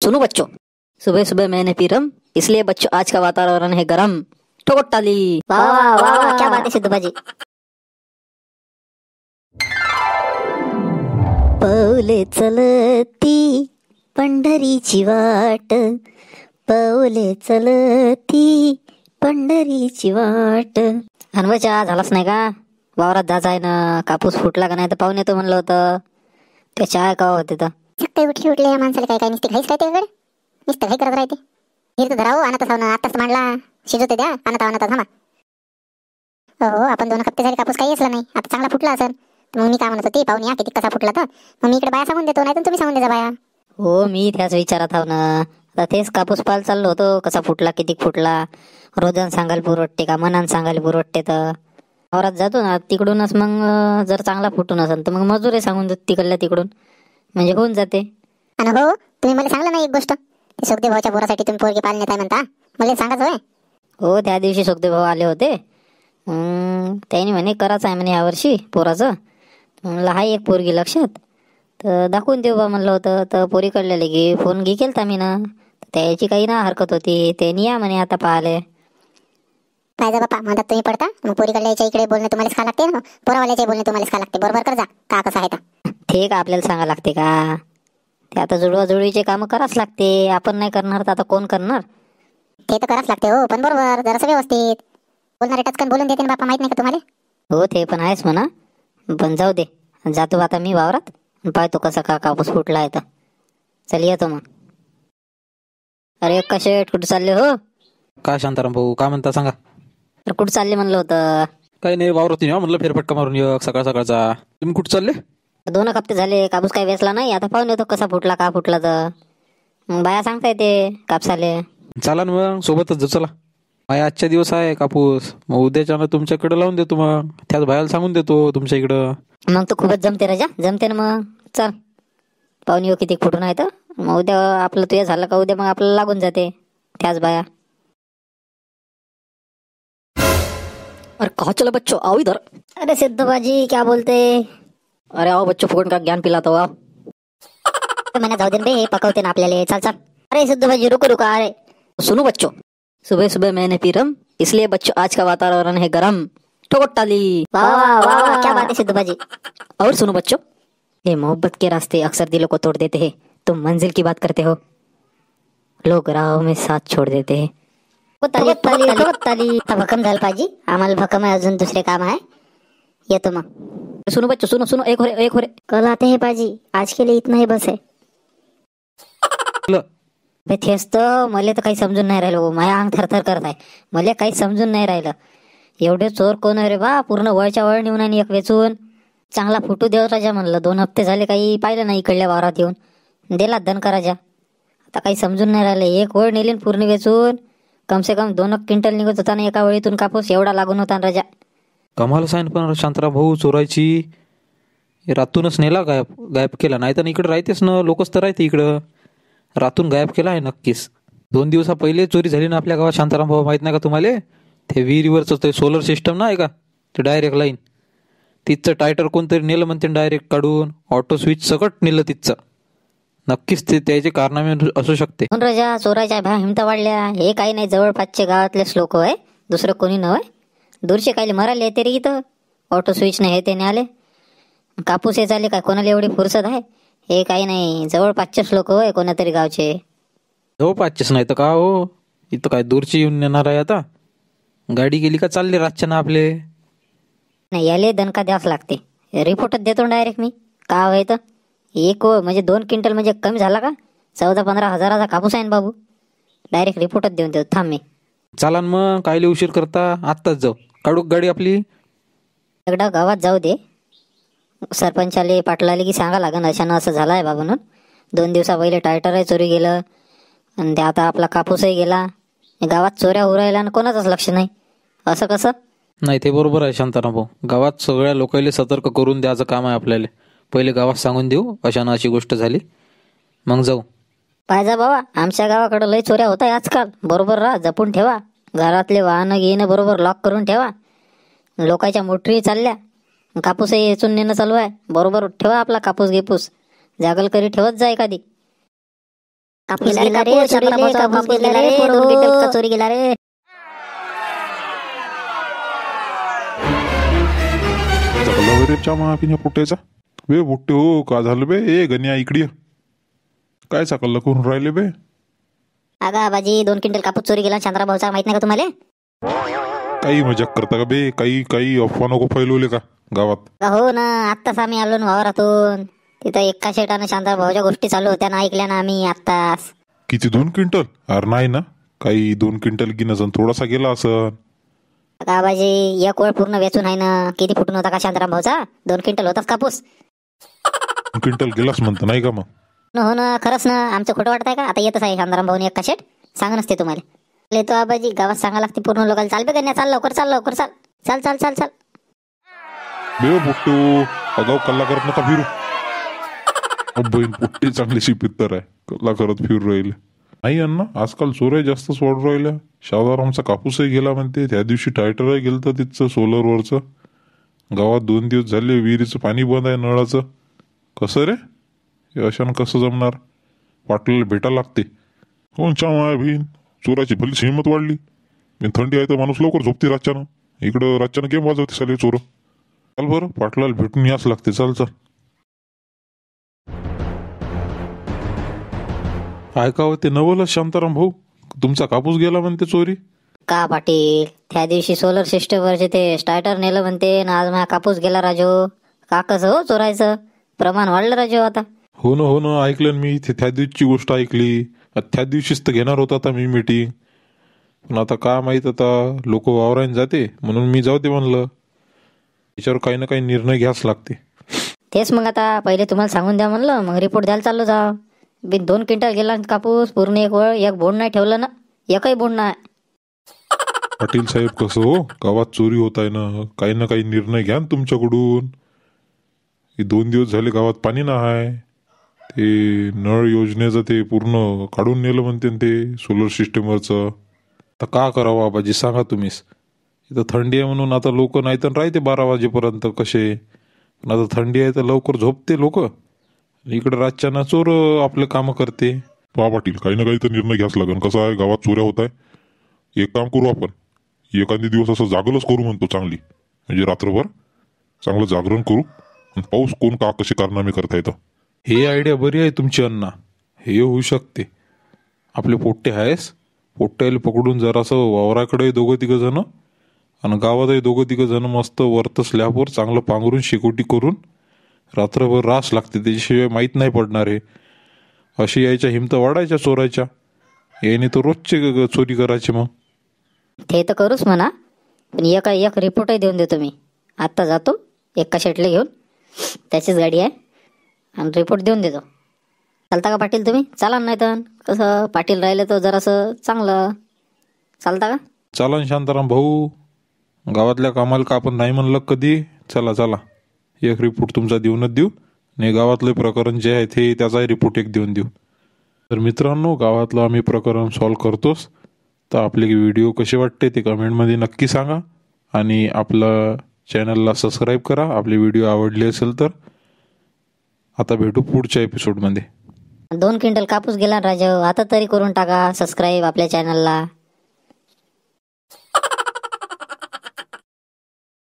सुनो बच्चों, सुबह सुबह मैंने पी रम, इसलिए बच्चों आज का वातावरण है गरम। ठोको ताली। वाह वाह वाह वाह, क्या बात है सिद्धू भाजी। पाऊले चलती पंढरीची वाट, पाऊले चलती पंढरीची वाट. हनवच्या झालाच नाही का? वावरात जायचं आहे ना, कापूस फुटला का नाही तर पाहून येतो म्हणलं होतं. ते चाय का होते तर सकाळी उठले या माणसाला काय काय नुसती घाईच राहते वेगळे, नुसतं घाई करत राहते. हिर तर धराव आणत असाव ना, आताच मांडला शिजवते द्या आणत थांबा. हो आपण 2 हप्ते झाले कापूस काही असला नाही, आता चांगला फुटला असेल. मग मी काय म्हणत होती, पाहून या किती कसा फुटला तर मग मी इकडे बाया सांगून देतो, नाही तर तुम्ही सांगून द्या बाया. हो मी त्याच विचारात आहो ना. आता तेच कापूस पाल चाललो होतो, कसा फुटला किती फुटला. रोजन सांगायला पुरवटते का मनान सांगायला पुरवटते. तर वावरात जातो ना तिकडूनच, मग जर चांगला फुटून असेल तर मग मजुरे सांगून देत तिकडल्या तिकडून, म्हणजे होऊन जाते. आणि हो तुम्ही मला सांगलं नाही एक गोष्ट, ते सुखदेव भाऊच्या पोरासाठी तुम्ही पोरगी पाळण्यात आहे म्हणता, मला सांगाच होय. हो त्या दिवशी सुखदेव भाऊ आले होते. त्यांनी म्हणे करायचं आहे म्हणे यावर्षी पोराचं. म्हणलं हाय एक पोरगी लक्षात, तर दाखवून देऊ बा म्हणलं होतं. तर पोरी कडलेले की फोन केलता मी ना, त्याची काही ना हरकत होती. त्यांनी या म्हणे आता पाहिले. पाहिजे बापा म्हणतात तुम्ही पडता, मग पोरीकडल्या याच्या इकडे बोलणं तुम्हालाच खा लागते ना, पोरावाल्याच्या बोलणं तुम्हालाच खा लागते. बरोबर कर जा का कसं आहे तर. ते का आपल्याला सांगा लागते का? ते आता जुळवाजुळवीचे कामं करावंच लागते. आपण नाही करणार तर आता कोण करणार? ते तर करावंच लागते हो, पण बरोबर जरासं व्यवस्थित बोलणारे टचकन बोलून देते ना बापा, माहित नाही का तुम्हाला? हो ते पण आहेच म्हणा, पण जाऊ दे. जातो आता मी वावरात, पाहतो कसा का कापूस फुटला आहे तर. चल येतो मग. अरे कसे कुठे चालले हो? काय शांताराम भाऊ, काय म्हणता सांगा. तर कुठं चालले म्हणलं होतं? काही नाही, वावरत नाही म्हणलं फेरफटका मारून ये सकाळ सकाळचा. तुम्ही कुठं चालले? 2 हप्ते झाले कापूस काही वेचला नाही, आता पाहून येतो कसा फुटला का फुटला तर. मग बाया सांगता येते कापसाले. चला ना मग सोबतच जाऊ, चला. माझ्या आजच्या दिवस आहे कापूस, मग उद्याच्यानं तुमच्याकडे लावून देतो. मग त्याच बायाला सांगून देतो तुमच्या इकडं. मग तो खूपच जमते राजा, जमते ना. मग चल पाहून येऊ किती फुटून आहे तर. मग उद्या आपलं तुझ्या झालं का उद्या मग आपल्याला लागून जाते त्याच बाया. अरे कहाँ चला बच्चों, आओ इधर. अरे सिद्धू भाजी क्या बोलते? अरे आओ बच्चों, फुकट का ज्ञान पिलाता हो. मैंने जाऊ दे बे, पकवते ना आपल्याला. चल चल. अरे सिद्धू भाजी रुको रुको. अरे सुनो बच्चों, सुबह सुबह मैंने पी रम, इसलिए बच्चों आज का वातावरण है गरम. ठोको ताली। वाह वाह वाह वाह, क्या बात है सिद्धू भाजी। और सुनो बच्चों, ये मोहब्बत के रास्ते अक्सर दिलों को तोड़ देते हैं. तुम मंजिल की बात करते हो, लोग राहों में साथ छोड़ देते हैं. ताली भक्कम झालं पाहिजे. आम्हाला भक्कम आहे, अजून दुसरे काम आहे. येतो मग. सुनो बच्चों, सुनो सुनो, एक हो रे. कल आते हैं पाजी, आज के लिए इतना ही बस है. तेच तर मला तर काही समजून नाही राहिलं. माझ्या अंग थरथर करत आहे. मला काही समजून नाही राहिलं. एवढे चोर कोण आहे रे बा? पूर्ण वळच्या वळ नेऊन आणि एक वेचून चांगला फुटू देव राजा म्हणलं. 2 हप्ते झाले काही पाहिलं नाही इकडल्या वावरात येऊन. दिला धनका राजा. आता काही समजून नाही राहिलं. एक वळ नेली पूर्ण वेचून. कम से कम 2 क्विंटल निघत होता ना एका वळीतून कापूस. एवढा लागून होता राजा. कमाल साईन पण शांताराम भाऊ, चोरायची रातूनच नेला, गायब केला. नाही तर इकडे राहतेच ना, लोकच तर राहते इकडं. रातून गायब केला आहे नक्कीच. 2 दिवसा पहिले चोरी झाली ना आपल्या गावात शांताराम भाऊ, माहित नाही का तुम्हाला? ते विहिरीवरचं ते सोलर सिस्टम नाही का, ते डायरेक्ट लाईन, तिथचं टायटर कोणतरी नेलं म्हणते डायरेक्ट काढून. ऑटो स्विच सकट नेलं तिथचं. नक्कीच ते त्याचे कारनामे असू शकते. राजा चोराच्या भ्या हिमता वाढल्या. हे काही नाही, जवळपासचे गावातलेच लोक आहे, दुसरं कोणी नव्हे. दूरचे काही मराले येते रे इथं. ऑटो स्विच नाही हे त्याने आले. कापूस हे चाले काय, कोणाला एवढी फुरसत आहे? हे काही नाही, जवळपासचेच लोक होय, कोणातरी गावचे. जवळपासचेच नाही तर का हो, इथं काय दूरची येऊन नेणार आहे आता? गाडी गेली का चालले रातच्या ना आपले. नाही याले दणका द्यावच लागते. रिपोर्टच देतो डायरेक्ट मी. का होय तर एक म्हणजे 2 क्विंटल म्हणजे कमी झाला का? 14-15 हजाराचा कापूस आहे ना बाबू. डायरेक्ट रिपोर्टच देऊन देतो. थांब मी. चला ना मग, कायले उशीर करता, आत्ताच जाऊ. काढू गाडी आपली. एकदा गावात जाऊ दे, सरपंचाले पाटलाले की सांगा लागन अशानं असं झालं आहे बाबा म्हणून. 2 दिवसा पहिले टायटरही चोरी गेलं आणि ते आता आपला कापूसही गेला. गावात चोऱ्या उरायला आणि कोणाचंच लक्ष नाही. असं कसं? नाही ते बरोबर आहे शांताराम भाऊ. गावात सगळ्या लोकांना सतर्क करून द्यायचं काम आहे आपल्याला. पहिले गावात सांगून देऊ अशानं अशी गोष्ट झाली, मग जाऊ. पाहिजा बाबा, आमच्या गावाकडं लय चोऱ्या होत आहे आजकाल. बरोबर राहा, जपून ठेवा. घरातले वाहनं घेणं बरोबर लॉक करून ठेवा. लोकांच्या मोटरी चालल्या, कापूसही येचून नेणं चालू आहे. बरोबर ठेवा आपला कापूस गिपूस. जागल करी ठेवत जा एखादी. कापूस गेला रे, गेला रे, कापूस शांताराम चोरीले, भाऊचा कापूस कापूस गेला गेला रे, रे, 2 पोरं. क्विंटलचा चोरी गेला रे. जगला रे च्या पिण्या पुट्याचा. बे बुट्टे हो, का झालं बे? ए गण्या इकडे ये. काय चाकल्ला करून राहिले बे? अगं आबाजी 2 क्विंटल कापूस चोरी गेला शांताराम भाऊचा, माहित नाही का तुम्हाला? काही मजाक करता का बे? काही काही अफवा नको फैलवले का गावात? हो ना, आत्ताच आम्ही आलो ना वावरातून. तिथं एका शेटानं शांताराम भाऊच्या गोष्टी चालू होत्या ना, ऐकल्या ना आम्ही आत्ताच. किती 2 क्विंटल? अरे नाही ना, काही 2 क्विंटल की नसन, थोडासा गेला असं. आबाजी एक वेळ पूर्ण वेचून आहे ना. किती फुटून होता का शांताराम भाऊचा? 2 क्विंटल होताच कापूस. 2 क्विंटल गेलास म्हणतं नाही का मग? हो ना, खरंच ना. आमचं खोटं वाटत आहे का? आता येतच आहे शांताराम भाऊने एका शेट. सांगा नसते तुम्हाला. येतो आबाजी, गावात सांगा लागते पूर्ण लोकांना. चाल बे गण्या, चाल लवकर, चाल लवकर, चाल चाल चाल चाल चाल. बे बुट्टू, अगाऊ कल्ला करत नका फिरू. बहीण पुट्टी चांगली शिपित्तर आहे, कल्ला करत फिरू राहिले. नाही अण्णा, आजकाल चोऱ्या जास्तच वाढू राहिल्या. शादारामचा कापूसही गेला म्हणते. त्या दिवशी टायटरही गेलं तर तिथचं सोलरवरचं. गावात 2 दिवस झाले विहिरीचं पाणी बंद आहे, नळाचं. कसं रे हे अशानं कसं जमणार? पाटलाला भेटा लागते. कोणच्या माया बहीण, चोराची भलीच हिंमत वाढली. पण थंडी आहे तर माणूस लवकर झोपते रातच्यानं. इकडं रातच्यानं गेम वाजवते साले चोर. चाल बरं, पाटलाला भेटून याच लागते. चाल चाल. काय का ते नवल शांताराम भाऊ, तुमचा कापूस गेला म्हणते चोरी. का पाटील, त्या दिवशी सोलर सिस्टमवरचे ते स्टार्टर नेलं म्हणते ना, आज माझा कापूस गेला राजो. का कसं हो चोरायचं? प्रमाण वाढलं राजो आता. हो ना ऐकलं ना मी. त्या दिवशीची गोष्ट ऐकली. त्या दिवशीच तर घेणार होता आता मी मीटिंग. पण आता काय माहित, आता लोक वावरायला जाते म्हणून मी जाऊ दे म्हणलं. त्याच्यावर काही ना काही निर्णय घ्याच लागते. तेच मग आता पहिले तुम्हाला सांगून द्या म्हणलं, मग रिपोर्ट द्यायला चाललो जा. बिन 2 क्विंटल गेला कापूस पूर्ण. एक वेळ एक बोंड नाही ठेवलं ना, एकही बोंड नाही. पाटील साहेब कसं हो, गावात चोरी होत आहे ना, काही निर्णय घ्या ना तुमच्याकडून. हे 2 दिवस झाले गावात पाणी ना आहे. ते नळ योजनेचं ते पूर्ण काढून नेलं म्हणते ते सोलर सिस्टमवरचं. आता का करावं आबाजी सांगा तुम्हीच. इथं थंडी आहे म्हणून आता लोक नाही तर राहते 12 वाजेपर्यंत कसे. पण आता थंडी आहे तर लवकर झोपते लोक. इकडे रातच्यानं चोर आपले कामं करते. पहा पाटील, काही ना काही तर निर्णय घ्यास लागेल. कसं आहे, गावात चोऱ्या होत आहे. एक काम करू आपण, एखादी दिवस असं जागलच करू म्हणतो चांगली. म्हणजे रात्रभर चांगलं जागरण करू आणि पाऊस कोण का कसे कारनामे करता येतं. हे आयडिया बरी आहे तुमची अण्णा. हे होऊ शकते. आपले पोट्टे आहेस, पोट्ट्याला पकडून जरासं वावराकडे 2-3 जण आणि गावातही 2-3 जण मस्त वरत स्लॅबवर चांगलं पांघरून शेकोटी करून रात्रभर रास लागते. त्याच्याशिवाय माहीत नाही पडणार आहे. अशी यायच्या हिमत वाढायच्या चोरायच्या. याने तर रोजचे चोरी करायचे. मग ते तर करूच म्हणा, पण एक रिपोर्टही देऊन देतो मी. आत्ता जातो एका शेटले घेऊन, त्याचीच गाडी आहे, आणि रिपोर्ट देऊन देतो. चालता का पाटील तुम्ही? चाला नाही तर कसं पाटील राहिले तर जरासं चांगलं. चालता का? चालन शांताराम भाऊ, गावातल्या कामाला का आपण नाही म्हणलं कधी. चला चला, एक रिपोर्ट तुमचा देऊनच देऊ. आणि गावातले प्रकरण जे आहे ते त्याचाही रिपोर्ट एक देऊन देऊ. तर मित्रांनो, गावातलं आम्ही प्रकरण सॉल्व करतोच. तर आपले व्हिडिओ कसे वाटते ते कमेंटमध्ये नक्की सांगा. आणि आपलं चॅनलला सबस्क्राईब करा आपले व्हिडिओ आवडले असेल तर. आता भेटू पुढच्या एपिसोडमध्ये. 2 क्विंटल कापूस गेला राजा, आता तरी करून टाका सबस्क्राईब आपल्या चॅनलला.